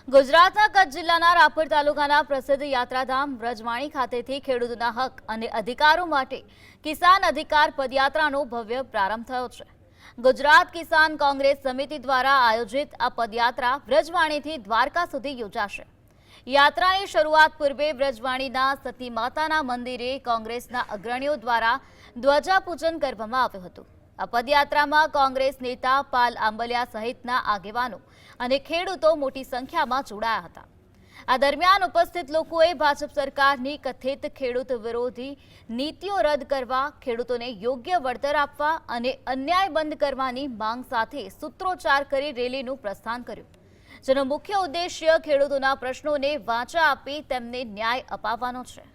ગુજરાતના કચ્છ જિલ્લાના રાપર તાલુકાના પ્રસિદ્ધ યાત્રાધામ વ્રજવાણી ખાતેથી ખેડૂતોના હક અને અધિકારો માટે કિસાન અધિકાર પદયાત્રાનો ભવ્ય પ્રારંભ થયો છે। ગુજરાત કિસાન કોંગ્રેસ સમિતિ દ્વારા આયોજિત આ પદયાત્રા વ્રજવાણીથી દ્વારકા સુધી યોજાશે। યાત્રાની શરૂઆત પૂર્વે વ્રજવાણીના સતી માતાના મંદિરે કોંગ્રેસના અગ્રણીઓ દ્વારા ધ્વજાપૂજન કરવામાં આવ્યું હતું। આ પદયાત્રામાં કોંગ્રેસ નેતા પાલ આંબલિયા સહિતના આગેવાનો અને ખેડૂતો મોટી સંખ્યામાં જોડાયા હતા। આ દરમિયાન ઉપસ્થિત લોકોએ ભાજપ સરકારની કથિત ખેડૂત વિરોધી નીતિઓ રદ કરવા, ખેડૂતોને યોગ્ય વળતર આપવા અને અન્યાય બંધ કરવાની માંગ સાથે સૂત્રોચ્ચાર કરી રેલીનું પ્રસ્થાન કર્યું, જેનો મુખ્ય ઉદ્દેશ્ય ખેડૂતોના પ્રશ્નોને વાચા આપી તેમને ન્યાય અપાવવાનો છે।